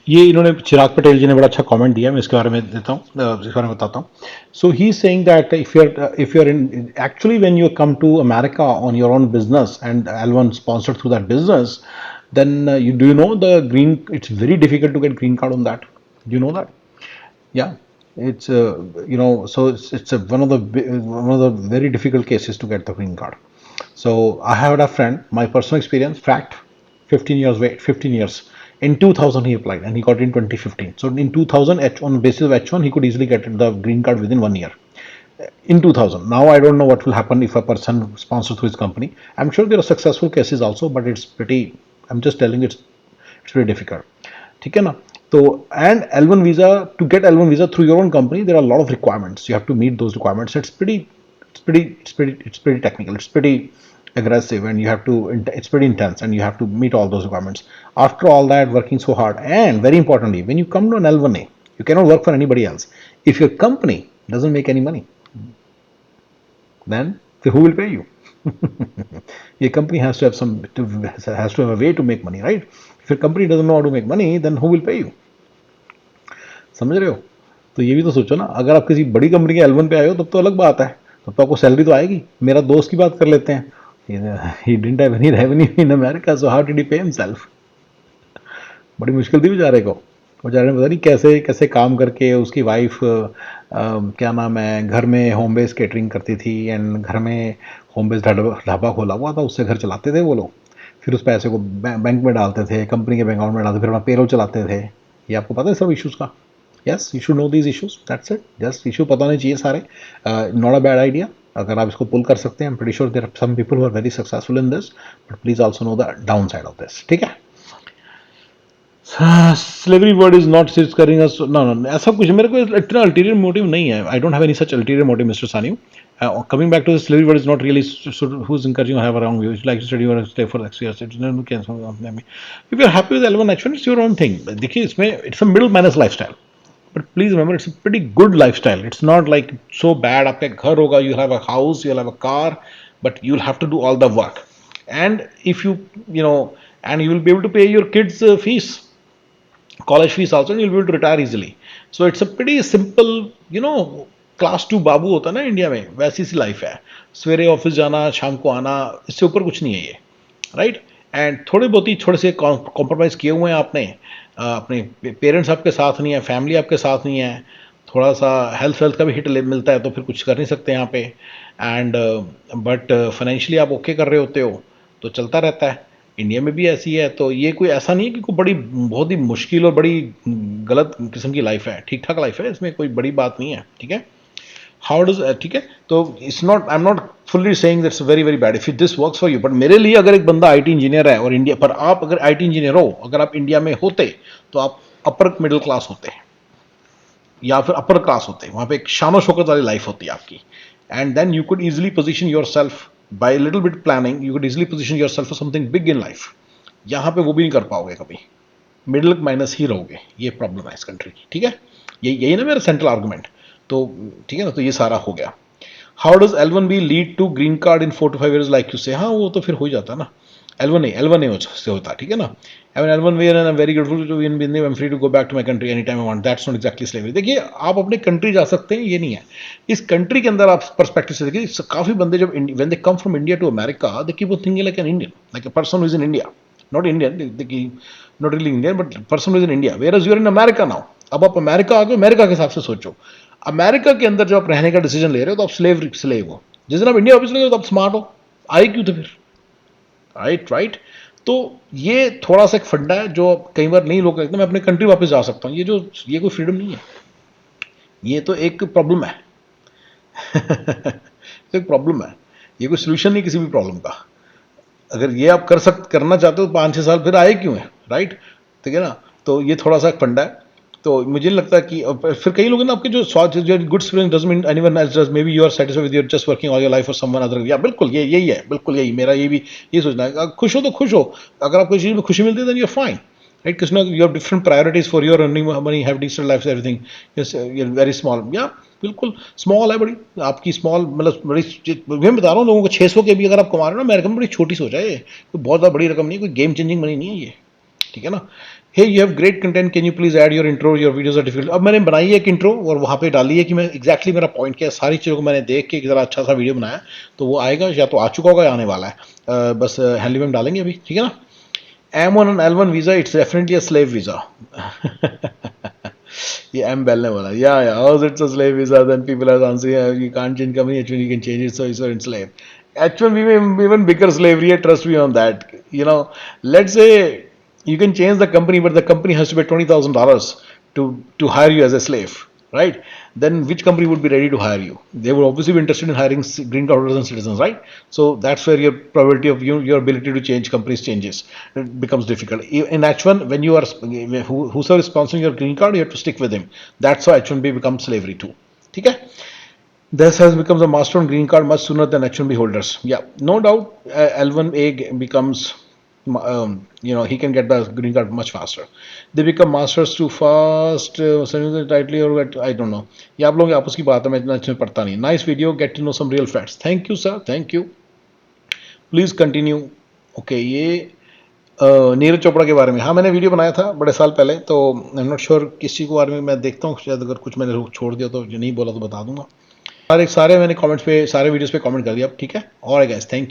ये इन्होंने चिराग पटेल जी ने बड़ा अच्छा कमेंट दिया, मैं इसके बारे में देता हूँ, इसके बारे में बताता हूँ. So he is saying that if you are in actually when you come to America on your own business and L1 sponsored through that business, then you do you know the green, it's very difficult to get green card on that. Do you know that? Yeah, it's so it's one of the very difficult cases to get the green card. So I have a friend, my personal experience, fact, 15 years wait, 15 years. In 2000 he applied and he got it in 2015. So in 2000 on basis of H1 he could easily get the green card within 1 year. In 2000. Now I don't know what will happen if a person sponsors through his company. I'm sure there are successful cases also, but it's pretty. I'm just telling it's very difficult. ठीक है ना. तो and L1 visa, to get L1 visa through your own company, there are a lot of requirements. You have to meet those requirements. It's pretty technical. It's pretty aggressive, and you have to. It's pretty intense, and you have to meet all those requirements. After all that, working so hard, and very importantly, when you come to an L1A, you cannot work for anybody else. If your company doesn't make any money, then who will pay you? Your company has to have has to have a way to make money, right? If your company doesn't know how to make money, then who will pay you? समझ रहे हो. तो ये भी तो सोचो ना, अगर आप किसी बड़ी कंपनी के L1 पे आए हो तब तो अलग बात है, तब तो आपको सैलरी तो आएगी. मेरा दोस्त की बात कर लेते हैं. He didn't have any revenue in America, so how did he पे हिमसेल्फ. बड़ी मुश्किल थी बेचारे को. बेचारे ने पता नहीं कैसे कैसे काम करके, उसकी वाइफ क्या नाम है, घर में होम बेस्ड केटरिंग करती थी एंड घर में होम बेस्ड ढाबा खोला हुआ था, उससे घर चलाते थे वो लोग. फिर उस पैसे को बैंक में डालते थे, कंपनी के बैंक अकाउंट में डालते, फिर अपना पेरोल चलाते थे. ये आपको पता है सब इश्यूज का. Yes, you should know these issues, that's it. Just issue पता होने चाहिए सारे. Not a bad idea. अगर आप इसको पुल कर सकते हैं, I am pretty sure there are some people who are very successful in this, but please also know the down side of this. ठीक है. स्लेवरी वर्ड इज नॉट सिर्फ करिंग अस, no ऐसा कुछ मेरे को इतना अल्टीरियर मोटिव नहीं है. I don't have any such ulterior motive, mister सानी. Coming back to the slavery word is not really who's encouraging you to have a wrong view. If you like to study or stay for X years, it's no cancel. If you're happy with L1 H1, it's your own thing. देखिए इसमें it's a middle man's lifestyle. But please remember, it's a pretty good lifestyle. It's not like so bad. आपका घर होगा, you'll have a house, you'll have a car, but you'll have to do all the work. And if and you will be able to pay your kids' fees, college fees also, and you'll be able to retire easily. So it's a pretty simple, class 2 बाबू होता है ना India में, वैसी सी life है. सवेरे office जाना, शाम को आना, इससे ऊपर कुछ नहीं है ये, राइट. एंड थोड़े बहुत ही थोड़े से कॉम्प्रोमाइज़ किए हुए हैं आपने. अपने पेरेंट्स आपके साथ नहीं है, फैमिली आपके साथ नहीं है, थोड़ा सा हेल्थ का भी हिट मिलता है, तो फिर कुछ कर नहीं सकते यहाँ पे. एंड बट फाइनेंशियली आप ओके कर रहे होते हो, तो चलता रहता है. इंडिया में भी ऐसी है, तो ये कोई ऐसा नहीं है कि कोई बड़ी बहुत ही मुश्किल और बड़ी गलत किस्म की लाइफ है. ठीक ठाक लाइफ है, इसमें कोई बड़ी बात नहीं है. ठीक है. हाउ डज, ठीक है. तो it's not, I am not fully saying that's very very bad if this works for you. But मेरे लिए अगर एक बंदा आईटी इंजीनियर है और इंडिया पर, आप अगर आईटी इंजीनियर हो, अगर आप इंडिया में होते तो आप अपर मिडिल क्लास होते या फिर अपर क्लास होते. वहां पे एक शानो शौकत वाली लाइफ होती है आपकी. And then you could easily position yourself by little bit planning, you could easily position yourself for something big in life. यहाँ पे वो भी नहीं कर पाओगे कभी, मिडिल माइनस ही रहोगे. ये प्रॉब्लम है इस कंट्री की. ठीक है. यही ना मेरा सेंट्रल आर्गूमेंट. तो ठीक है ना, तो ये सारा हो गया. How does L1B lead to green card in 4 to 5 years like you say. हाँ, वो तो फिर हो ही जाता है ना. L1A से होता है. ठीक है ना. I mean L1 and I'm very grateful to be in Bindi. I'm free to go back to my country anytime I want. That's not exactly slavery. देखिए, आप अपने कंट्री जा सकते हैं, ये नहीं है. इस कंट्री के अंदर आप पर्सपेक्टिव से देखिए, काफ़ी बंदे जब when they come from India to America, they keep on thinking like an Indian, like a person who is in India. Not Indian, not really Indian, but person who is in India. Whereas you are in America now. अब आप America आ गए, America के हिसाब से सोचो. America के अंदर जब आप रहने का डिसीजन ले रहे हो, तो आप स्लेव हो. जिस दिन आप इंडिया वापस लगे तो आप स्मार्ट हो. आए क्यों थे फिर, राइट. तो ये थोड़ा सा एक फंडा है जो कई बार नहीं लोग कहते मैं अपने कंट्री वापस जा सकता हूँ. ये कोई फ्रीडम नहीं है, ये तो एक प्रॉब्लम है. तो एक प्रॉब्लम है, ये कोई सोल्यूशन नहीं किसी भी प्रॉब्लम का. अगर ये आप करना चाहते हो 5-6 साल फिर आए क्यों है, राइट. ठीक है ना. तो ये थोड़ा सा फंडा है. तो मुझे लगता है कि फिर कई लोग ना आपके जो good student doesn't mean anyone else does, maybe you are satisfied with your just working all your life for someone other. या बिल्कुल यही है, बिल्कुल यही मेरा ये भी ये सोचना है. खुश हो तो खुश हो, अगर आपको चीज़ में खुशी मिलती है then you are fine, right. किसना you have different priorities for your earning money, have digital life everything. Yes, you are very small. या बिल्कुल स्मॉल है, बड़ी आपकी स्मॉल, मतलब बड़ी. मैं बता रहा हूँ लोगों को 600 के भी अगर आप कमा रहे हो ना अमेरिका में, बड़ी छोटी सोच है ये, तो बहुत ज़्यादा बड़ी रकम नहीं है, कोई गेम चेंजिंग मनी नहीं है ये. ठीक है ना. Hey you have great content, can you please add your intro, your videos are difficult. अब मैंने बनाई है एक इंट्रो और वहाँ पे डाली है कि मैं एग्जैक्टली मेरा पॉइंट क्या है, सारी चीज़ों को मैंने देख के एक ज़रा अच्छा सा वीडियो बनाया, तो वो आएगा, या तो आ चुका होगा या आने वाला है। बस हैंडली में डालेंगे अभी, ठीक है ना। M1 and L1 visa, it's definitely a slave visa. ये M Bell ने बोला, yeah, how is it a slave visa? Then people are answering, you can't change company, H1 you can change it, so it's a slave. H1B में even bigger slavery है, trust me on that. You know, let's say you can change the company, but the company has to pay $20,000 to hire you as a slave, right? Then which company would be ready to hire you? They would obviously be interested in hiring green card holders and citizens, right? So that's where your probability of your ability to change companies changes. It becomes difficult. In H1, when you are whosoever is sponsoring your green card, you have to stick with him. That's how H1B becomes slavery too. Okay? This has becomes a master on green card much sooner than H1B holders. Yeah, no doubt. L1A becomes, he can get the green card much faster. They become masters too fast. Tightly or what, I don't know. ये आप लोग आपस की बात है, मैं इतना इसमें पढ़ता नहीं. Nice video. Get to know some real facts. Thank you, sir. Thank you. Please continue. Okay, ये नीरज चोपड़ा के बारे में, हाँ मैंने वीडियो बनाया था बड़े साल पहले, तो आई एम नॉट श्योर किस चीज़ के बारे में, मैं देखता हूँ शायद अगर कुछ मैंने छोड़ दिया तो, जो नहीं बोला तो बता दूंगा। सारे मैंने कमेंट्स पे, सारे वीडियोस पे कमेंट कर दिया अब, ठीक है। और गाइस, थैंक